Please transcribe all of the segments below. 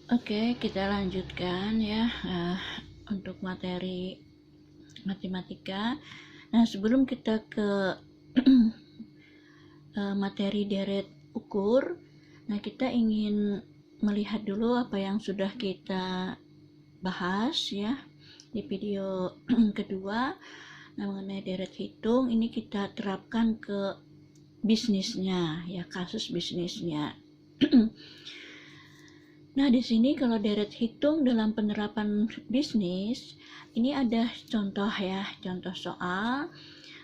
Oke, kita lanjutkan ya untuk materi matematika. Nah, sebelum kita ke materi deret ukur, nah kita ingin melihat dulu apa yang sudah kita bahas ya di video kedua. Nah, mengenai deret hitung ini kita terapkan ke bisnisnya ya, kasus bisnisnya. Nah, di sini kalau deret hitung dalam penerapan bisnis, ini ada contoh ya, contoh soal.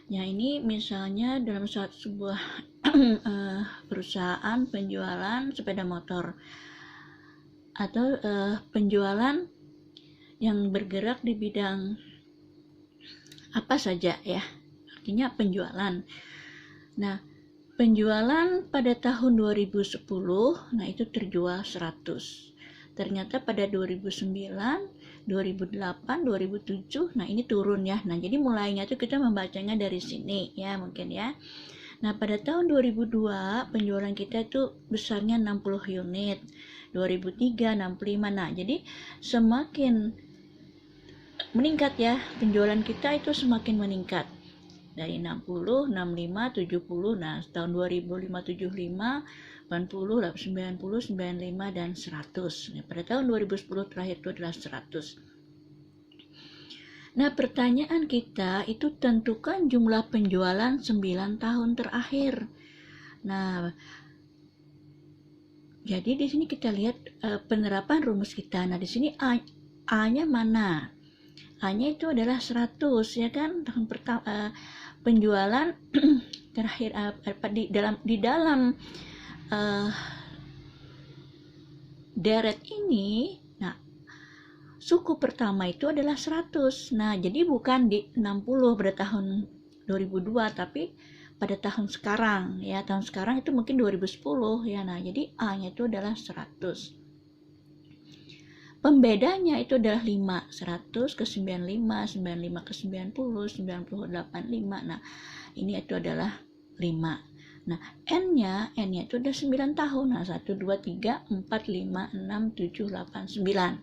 Ya, ini misalnya dalam sebuah perusahaan penjualan sepeda motor atau penjualan yang bergerak di bidang apa saja ya, artinya penjualan. Nah, penjualan pada tahun 2010, nah itu terjual 100. Ternyata pada 2009, 2008, 2007, nah ini turun ya. Nah, jadi mulainya tuh kita membacanya dari sini ya mungkin ya. Nah, pada tahun 2002 penjualan kita itu besarnya 60 unit. 2003 65. Nah, jadi semakin meningkat ya, penjualan kita itu semakin meningkat. Dari 60, 65, 70, nah tahun 2005, 75, 80, 90, 95, dan 100. Nah, pada tahun 2010 terakhir itu adalah 100. Nah, pertanyaan kita itu tentukan jumlah penjualan 9 tahun terakhir. Nah, jadi di sini kita lihat penerapan rumus kita. Nah, di sini A-nya mana? A-nya itu adalah 100 ya kan, tahun pertama penjualan terakhir di dalam deret ini. Nah, suku pertama itu adalah 100. Nah, jadi bukan di 60 pada tahun 2002, tapi pada tahun sekarang ya, tahun sekarang itu mungkin 2010 ya. Nah, jadi A-nya itu adalah 100. Pembedanya itu adalah 5, 100 ke 95, 95 ke 90, 98, 5. Nah, ini itu adalah 5. Nah, N-nya itu udah 9 tahun. Nah, 1, 2, 3, 4, 5, 6, 7, 8, 9.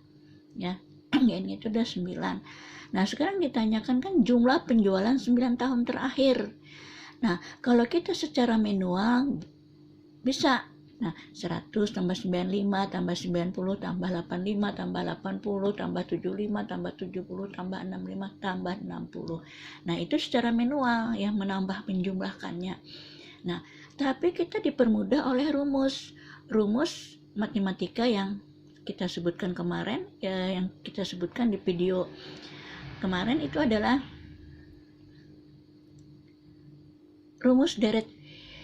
Ya, N-nya itu udah 9. Nah, sekarang ditanyakan kan jumlah penjualan 9 tahun terakhir. Nah, kalau kita secara manual bisa. Nah, 100 tambah 95 tambah 90 tambah 85 tambah 80 tambah 75 tambah 70 tambah 65 tambah 60. Nah, itu secara manual ya, menambah menjumlahkannya. Nah, tapi kita dipermudah oleh rumus matematika yang kita sebutkan kemarin ya, yang kita sebutkan di video kemarin itu adalah rumus deret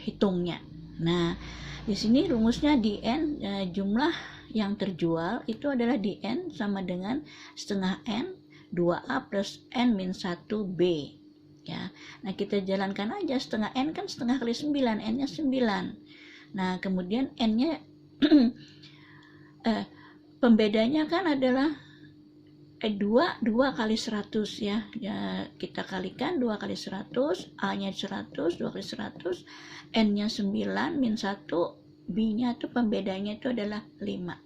hitungnya. Nah, di sini rumusnya dn jumlah yang terjual itu adalah dn sama dengan setengah n 2a plus n min 1b ya. Nah, kita jalankan aja, setengah n kan setengah kali 9, n-nya 9. Nah, kemudian n-nya pembedanya kan adalah 2 kali 100 ya. Kita kalikan 2 kali 100, A-nya 100, 2 kali 100, N-nya 9 min 1, B-nya itu pembedanya itu adalah 5.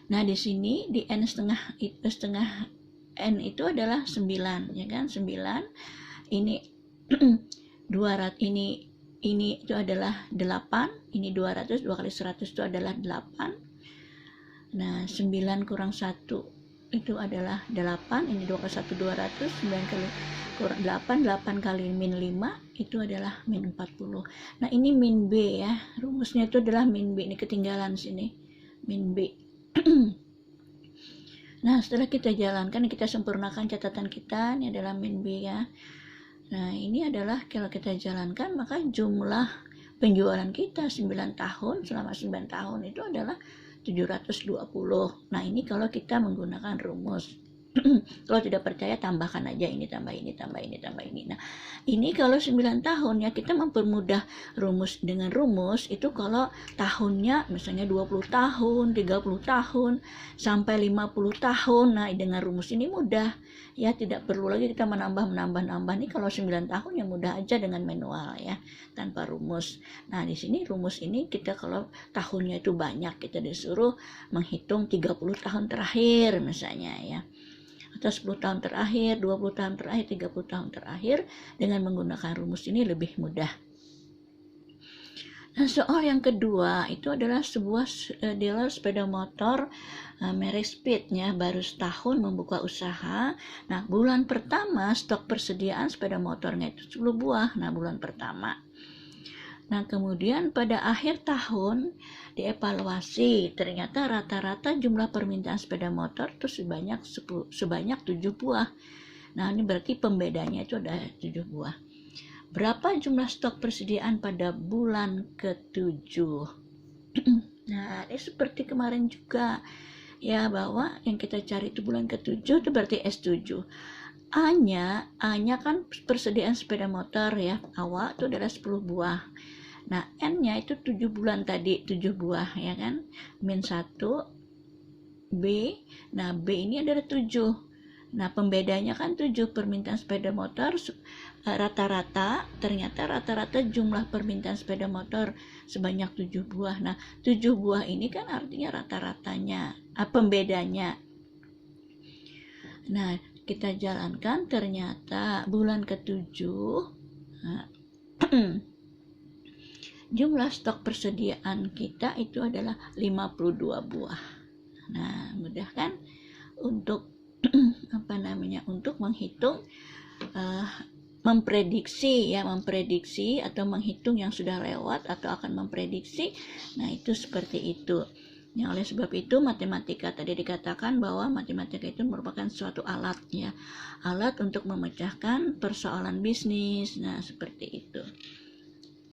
Nah, di sini di N setengah N itu adalah 9 ya kan, 9. Ini 200, ini itu adalah 8, ini 200, 2 kali 100 itu adalah 8. Nah, 9 kurang 1 itu adalah 8, ini 2 kali 1 200, 9 kali kurang 8, 8 kali min 5 itu adalah min 40. Nah, ini min B ya, rumusnya itu adalah min B, ini ketinggalan sini, min B. Nah, setelah kita jalankan, kita sempurnakan catatan kita, ini adalah min B ya. Nah, ini adalah kalau kita jalankan, maka jumlah penjualan kita 9 tahun, selama 9 tahun itu adalah 720. Nah, ini kalau kita menggunakan rumus. Kalau tidak percaya, tambahkan aja ini, tambah ini, tambah ini, tambah ini. Nah, ini kalau 9 tahun ya, kita mempermudah rumus dengan rumus itu. Kalau tahunnya misalnya 20 tahun, 30 tahun, sampai 50 tahun. Nah, dengan rumus ini mudah ya, tidak perlu lagi kita menambah. Nih kalau 9 tahun ya mudah aja dengan manual ya, tanpa rumus. Nah, di sini rumus ini kita kalau tahunnya itu banyak, kita disuruh menghitung 30 tahun terakhir misalnya ya, atau 10 tahun terakhir, 20 tahun terakhir, 30 tahun terakhir. Dengan menggunakan rumus ini lebih mudah. Nah, soal yang kedua itu adalah sebuah dealer sepeda motor merek Speed-nya baru setahun membuka usaha. Nah, bulan pertama stok persediaan sepeda motornya itu 10 buah. Nah, bulan pertama. Nah, kemudian pada akhir tahun dievaluasi, ternyata rata-rata jumlah permintaan sepeda motor itu sebanyak 7 buah. Nah, ini berarti pembedanya itu ada 7 buah. Berapa jumlah stok persediaan pada bulan ke-7? Nah, ini seperti kemarin juga ya, bahwa yang kita cari itu bulan ke-7 itu berarti S7. A-nya kan persediaan sepeda motor ya, awal itu adalah 10 buah. Nah, N-nya itu 7 bulan tadi, 7 buah ya kan, min 1 B. Nah, B ini adalah 7. Nah, pembedanya kan 7, permintaan sepeda motor rata-rata, ternyata rata-rata jumlah permintaan sepeda motor sebanyak 7 buah. Nah, 7 buah ini kan artinya rata-ratanya, pembedanya. Nah, kita jalankan, ternyata bulan ke-7 jumlah stok persediaan kita itu adalah 52 buah. Nah, mudah kan untuk untuk menghitung, memprediksi atau menghitung yang sudah lewat atau akan memprediksi. Nah, itu seperti itu. Nah, oleh sebab itu matematika tadi dikatakan bahwa matematika itu merupakan suatu alat ya, alat untuk memecahkan persoalan bisnis. Nah, seperti itu.